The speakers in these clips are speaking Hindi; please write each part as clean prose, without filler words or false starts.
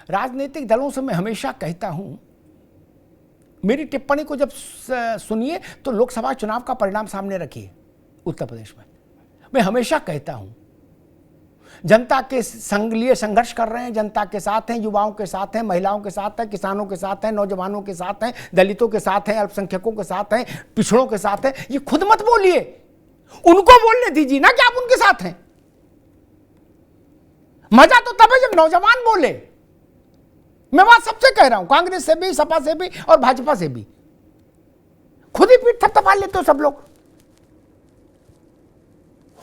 राजनीतिक दलों से मैं हमेशा कहता हूं, मेरी टिप्पणी को जब सुनिए तो लोकसभा चुनाव का परिणाम सामने रखिए उत्तर प्रदेश में। मैं हमेशा कहता हूं, जनता के संग लिए संघर्ष कर रहे हैं, जनता के साथ हैं, युवाओं के साथ हैं, महिलाओं के साथ हैं, किसानों के साथ हैं, नौजवानों के साथ हैं, दलितों के साथ हैं, अल्पसंख्यकों के साथ हैं, पिछड़ों के साथ हैं। ये खुद मत बोलिए, उनको बोलने दीजिए ना कि आप उनके साथ हैं। मजा तो तब है जब नौजवान बोले। मैं बात सबसे कह रहा हूं, कांग्रेस से भी, सपा से भी और भाजपा से भी। खुद ही पीठ थपथपा लेते हो सब लोग,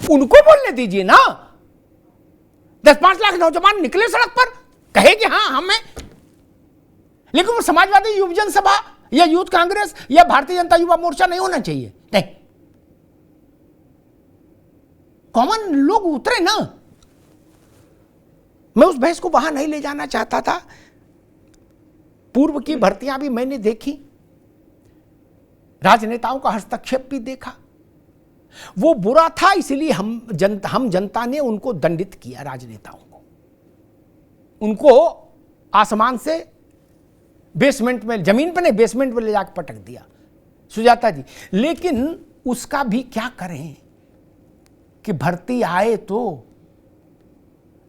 उनको बोलने दीजिए ना। 10-5 लाख नौजवान निकले सड़क पर, कहे कि हाँ हमें, लेकिन वो समाजवादी युवजन सभा या यूथ कांग्रेस या भारतीय जनता युवा मोर्चा नहीं होना चाहिए। नहीं, कॉमन लोग उतरे ना। मैं उस बहस को वहां नहीं ले जाना चाहता था। पूर्व की भर्तियां भी मैंने देखी, राजनेताओं का हस्तक्षेप भी देखा। वो बुरा था, इसलिए हम जनता ने उनको दंडित किया, राजनेताओं को। उनको आसमान से बेसमेंट में, जमीन पर नहीं बेसमेंट में ले जाकर पटक दिया, सुजाता जी। लेकिन उसका भी क्या करें कि भर्ती आए तो,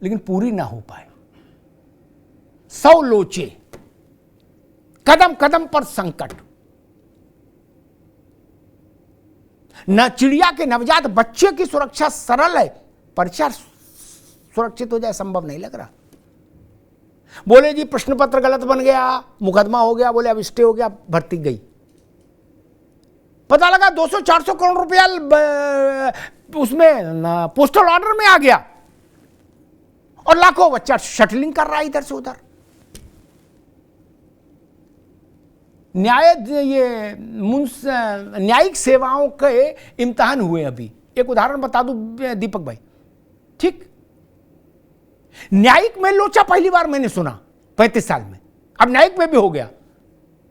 लेकिन पूरी ना हो पाए। 100 लोचे, कदम कदम पर संकट। न चिड़िया के नवजात बच्चे की सुरक्षा सरल है, परीक्षा सुरक्षित हो जाए संभव नहीं लग रहा। बोले जी प्रश्न पत्र गलत बन गया, मुकदमा हो गया, बोले अब स्टे हो गया, भर्ती गई। पता लगा 200-400 करोड़ रुपया उसमें पोस्टल ऑर्डर में आ गया और लाखों बच्चा शटलिंग कर रहा है इधर से उधर। न्यायिक सेवाओं के इम्तिहान हुए अभी। एक उदाहरण बता दूं दीपक भाई, ठीक, न्यायिक में लोचा पहली बार मैंने सुना 35 साल में, अब न्यायिक में भी हो गया।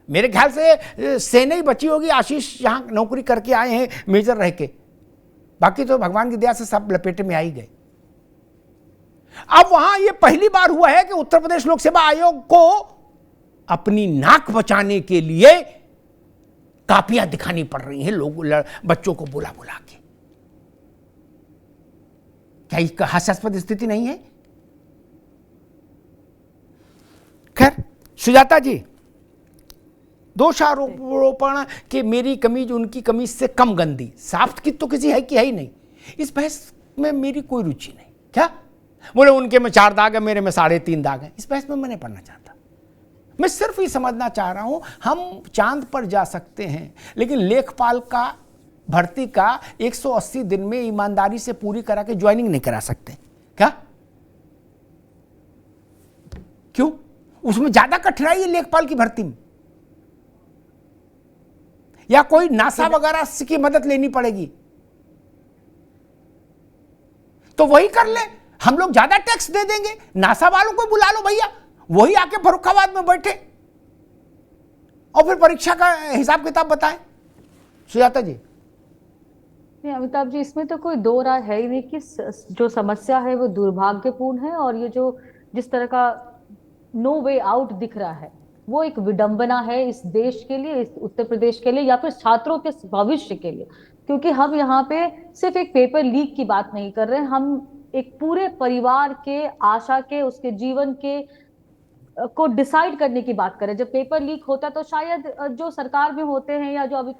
मेरे ख्याल से सेना ही बची होगी, आशीष यहां नौकरी करके आए हैं मेजर रह के, बाकी तो भगवान की दया से सब लपेटे में आ ही गए। अब वहां यह पहली बार हुआ है कि उत्तर प्रदेश लोक सेवा आयोग को अपनी नाक बचाने के लिए कापियां दिखानी पड़ रही हैं लोग, बच्चों को बुला बुला के। क्या ये हास्यास्पद स्थिति नहीं है? खैर सुजाता जी, दोषारोपण कि मेरी कमीज उनकी कमीज से कम गंदी, साफ की तो किसी है कि है ही नहीं। इस बहस में मेरी कोई रुचि नहीं। क्या बोले उनके में 4 दाग है, मेरे में 3.5 दाग है, इस बहस में मैं नहीं पढ़ना चाहता। मैं सिर्फ ये समझना चाह रहा हूं, हम चांद पर जा सकते हैं, लेकिन लेखपाल का भर्ती का 180 दिन में ईमानदारी से पूरी करा के ज्वाइनिंग नहीं करा सकते क्या? क्यों? उसमें ज्यादा कठिनाई है लेखपाल की भर्ती में, या कोई नासा वगैरह की मदद लेनी पड़ेगी? तो वही कर ले, हम लोग ज्यादा टैक्स दे देंगे, नासा वालों को बुला लो भैया, वही आके फर्रुखाबाद में बैठे और फिर परीक्षा का हिसाब किताब बताएं। सुजाता जी। नहीं अमिताभ जी, इसमें तो कोई दो राय है ही नहीं कि जो समस्या है वो दुर्भाग्यपूर्ण है, और ये जो जिस तरह का नो वे आउट दिख रहा है वो एक विडंबना है इस देश के लिए, इस उत्तर प्रदेश के लिए, या फिर छात्रों के भविष्य के लिए। क्योंकि हम यहाँ पे सिर्फ एक पेपर लीक की बात नहीं कर रहे हैं, हम एक पूरे परिवार के आशा के, उसके जीवन के को डिसाइड करने की बात करें। जब पेपर लीक होता है तो शायद जो सरकार में होते हैं या जो अभी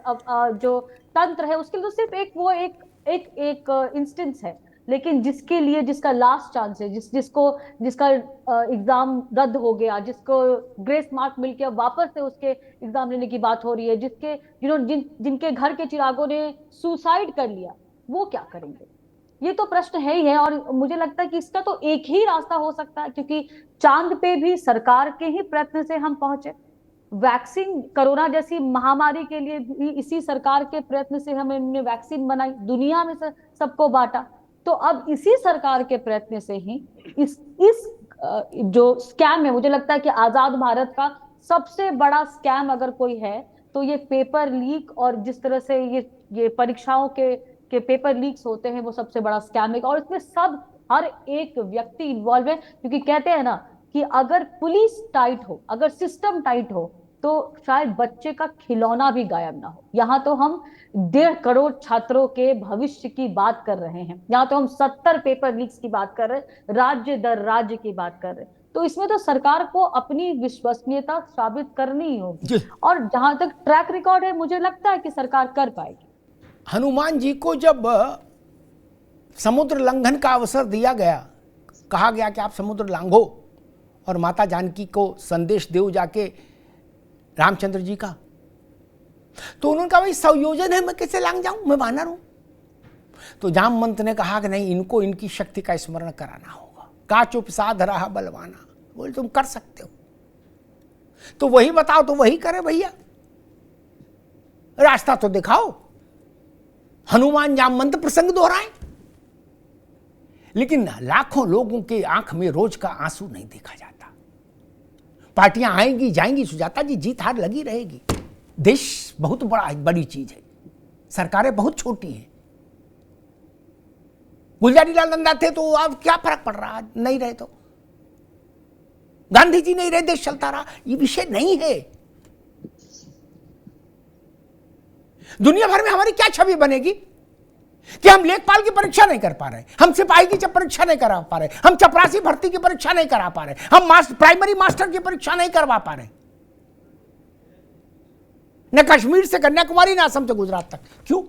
जो तंत्र है उसके लिए तो सिर्फ एक वो एक इंस्टेंस है, लेकिन जिसके लिए, जिसका लास्ट चांस है, जिसका एग्जाम रद्द हो गया, जिसको ग्रेस मार्क मिल के वापस से उसके एग्जाम लेने की बात हो रही है, जिनके घर के चिरागों ने सुसाइड कर लिया, वो क्या करेंगे? ये तो प्रश्न है ही है। और मुझे लगता है कि इसका तो एक ही रास्ता हो सकता है, क्योंकि चांद पे भी सरकार के ही प्रयत्न से हम पहुंचे, वैक्सीन, कोरोना जैसी महामारी के लिए भी इसी सरकार के प्रयत्न से हमने वैक्सीन बनाई, दुनिया में सबको बांटा। तो अब इसी सरकार के प्रयत्न से ही इस जो स्कैम है, मुझे लगता है कि आजाद भारत का सबसे बड़ा स्कैम अगर कोई है तो ये पेपर लीक, और जिस तरह से ये परीक्षाओं के पेपर लीक्स होते हैं, वो सबसे बड़ा स्कैम है। और इसमें सब हर एक व्यक्ति इन्वॉल्व है, क्योंकि कहते हैं ना कि अगर पुलिस टाइट हो, अगर सिस्टम टाइट हो, तो शायद बच्चे का खिलौना भी गायब ना हो। यहाँ तो हम 1.5 करोड़ छात्रों के भविष्य की बात कर रहे हैं, यहाँ तो हम 70 पेपर लीक्स की बात कर रहे हैं, राज्य दर राज्य की बात कर रहे हैं। तो इसमें तो सरकार को अपनी विश्वसनीयता साबित करनी ही होगी, जी। और जहां तक ट्रैक रिकॉर्ड है, मुझे लगता है कि सरकार कर पाएगी। हनुमान जी को जब समुद्र लंघन का अवसर दिया गया, कहा गया कि आप समुद्र लांघो और माता जानकी को संदेश दो जाके रामचंद्र जी का, तो उन्होंने कहा भाई संयोजन है, मैं कैसे लांघ जाऊं, मैं वानर हूं। तो जामवंत ने कहा कि नहीं, इनको इनकी शक्ति का स्मरण कराना होगा। का चुप साध रहा बलवाना, बोले तुम कर सकते हो तो वही बताओ, तो वही करे भैया, रास्ता तो दिखाओ। हनुमान जामवंत प्रसंग दोहराए, लेकिन लाखों लोगों के आंख में रोज का आंसू नहीं देखा जाता। पार्टियां आएंगी जाएंगी, सुजाता जी, जीत हार लगी रहेगी। देश बहुत बड़ी चीज है, सरकारें बहुत छोटी हैं। गुलजारी लाल नंदा थे तो अब क्या फर्क पड़ रहा, नहीं रहे तो गांधी जी नहीं रहे, देश चलता रहा। ये विषय नहीं है। दुनिया भर में हमारी क्या छवि बनेगी कि हम लेखपाल की परीक्षा नहीं कर पा रहे, हम सिपाही की परीक्षा नहीं करा पा रहे, हम चपरासी भर्ती की परीक्षा नहीं करा पा रहे, हम प्राइमरी मास्टर की परीक्षा नहीं करवा पा रहे, न कश्मीर से कन्याकुमारी, न असम से गुजरात तक। क्यों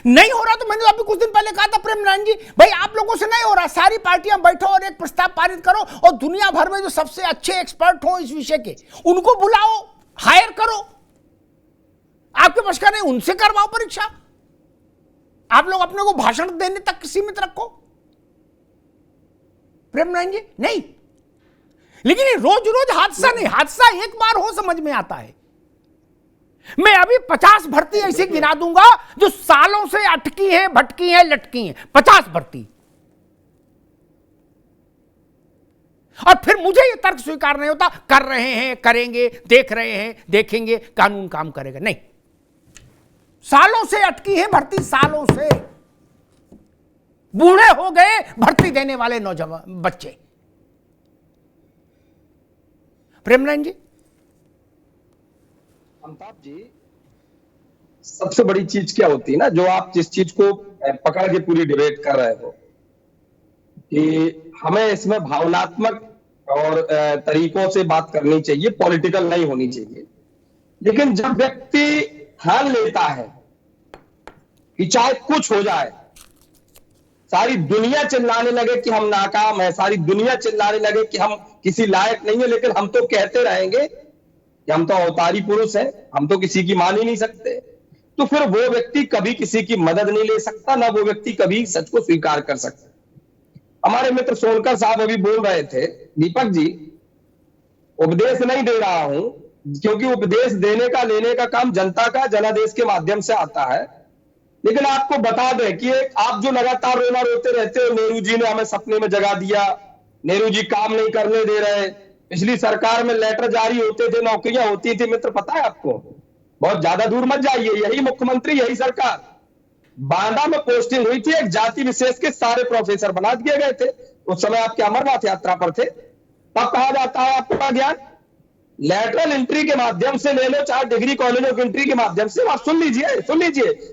नहीं हो रहा? तो मैंने अभी कुछ दिन पहले कहा था प्रेम नारायण जी, भाई आप लोगों से नहीं हो रहा, सारी पार्टियां बैठो और एक प्रस्ताव पारित करो, और दुनिया भर में जो सबसे अच्छे एक्सपर्ट हो इस विषय के, उनको बुलाओ, हायर करो। आपके पास का नहीं, उनसे करवाओ परीक्षा। आप लोग अपने को भाषण देने तक सीमित रखो। प्रेम नारायण जी नहीं, लेकिन ये रोज रोज हादसा नहीं, हादसा एक बार हो समझ में आता है। मैं अभी 50 भर्ती ऐसे गिना दूंगा जो सालों से अटकी हैं, भटकी हैं, लटकी हैं। 50 भर्ती, और फिर मुझे यह तर्क स्वीकार नहीं होता, कर रहे हैं, करेंगे, देख रहे हैं, देखेंगे, कानून काम करेगा। नहीं, सालों से अटकी है भर्ती, सालों से। बूढ़े हो गए भर्ती देने वाले नौजवान बच्चे। प्रेमनारायण जी, अमिताभ जी, सबसे बड़ी चीज क्या होती है ना, जो आप जिस चीज को पकड़ के पूरी डिबेट कर रहे हो, कि हमें इसमें भावनात्मक और तरीकों से बात करनी चाहिए, पॉलिटिकल नहीं होनी चाहिए। लेकिन जब व्यक्ति ठान लेता है कि चाहे कुछ हो जाए, सारी दुनिया चिल्लाने लगे कि हम नाकाम है, सारी दुनिया चिल्लाने लगे कि हम किसी लायक नहीं है, लेकिन हम तो कहते रहेंगे कि हम तो अवतारी पुरुष हैं, हम तो किसी की मान ही नहीं सकते, तो फिर वो व्यक्ति कभी किसी की मदद नहीं ले सकता, ना वो व्यक्ति कभी सच को स्वीकार कर सकता। हमारे मित्र सोनकर साहब अभी बोल रहे थे, दीपक जी, उपदेश नहीं दे रहा हूं, क्योंकि उपदेश देने का लेने का काम जनता का जनादेश के माध्यम से आता है। लेकिन आपको बता दें कि आप जो लगातार रोना रोते रहते हो, नेहरू जी ने हमें सपने में जगा दिया, नेहरू जी काम नहीं करने दे रहे, पिछली सरकार में लेटर जारी होते थे, नौकरियां होती थी। मित्र पता है आपको, बहुत ज्यादा दूर मत जाइए, यही मुख्यमंत्री, यही सरकार, बांदा में पोस्टिंग हुई थी, एक जाति विशेष के सारे प्रोफेसर बना दिए गए थे। उस समय आपके अमरनाथ यात्रा पर थे। तब कहा जाता है आपका ज्ञान लेटरल एंट्री के माध्यम से ले लो, चाहे डिग्री कॉलेज ऑफ एंट्री के माध्यम से। आप सुन लीजिए,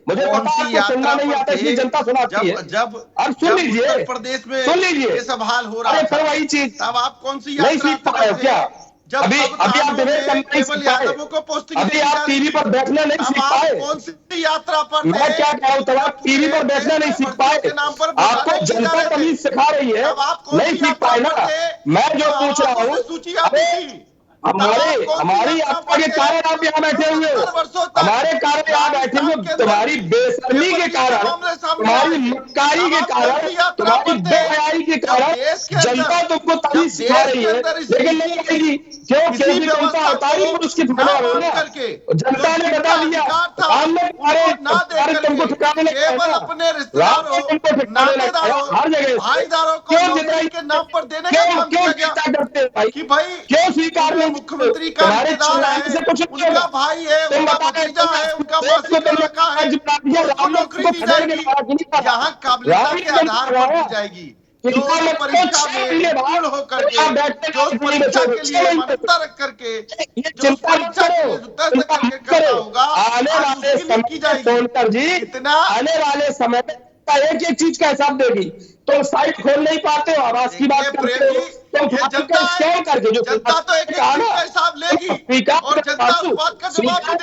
मुझे पता है आपको सुनना नहीं आता, इसलिए जनता सुनाती है। अब सुन लीजिए, प्रदेश में सुन लीजिए, ये सब हाल हो रहा है, फिर वही चीज तब आप कौन सी नहीं सीख पाए हो क्या? अभी आप डिबेट करना नहीं सीख पाए, अभी आप टीवी पर बैठना नहीं सीख पाए। कौन सी यात्रा पर मैं क्या कह रहा हूं, तब आप टीवी पर बैठना नहीं सीख पाए, आपको जनता तमीज सिखा रही है, नहीं सीख पाए ना। मैं जो पूछ रहा हूं, हमारी यात्रा के कारण आप यहाँ बैठे हुए हो, हमारे कारण यहाँ बैठे हुए, तुम्हारी बेशर्मी के कारण, तुम्हारी मक्कारी के कारण, तुम्हारी बेहयाई के कारण जनता तुमको तमीज सिखा रही है, लेकिन नहीं आएगी। क्यों? क्योंकि तुम तो अवतारी पुरुष की भावना हो ना। जनता ने बता दिया, हमने तुम्हारे तुमको ठिकाने लगा, तुमको ठिकाने लगा हर जगह। क्यों जितना क्यों चिंता करते हो भाई? क्यों स्वीकार नहीं? मुख्यमंत्री का रिश्तेदार है, उनका भाई है, उनका भतीजा है, उनका मासी का लड़का है, उसको नौकरी दी जाएगी, यहाँ काबिलियत के आधार पर दी जाएगी। जो परीक्षा में उत्तीर्ण होकर के जो उस परीक्षा के लिए मान्यता रख करके जो उस परीक्षा के लिए तय करके करता होगा, आने वाले समय की जाएगी। सोनकर जी इतना आने वाले समय में एक एक चीज का हिसाब देगी। तो साइट खोल नहीं पाते हो, आवास की बात करते हो, तो ये जनता स्कैम करके जो जनता तो एक एक चीज का हिसाब लेगी और जनता उस बात का जवाब भी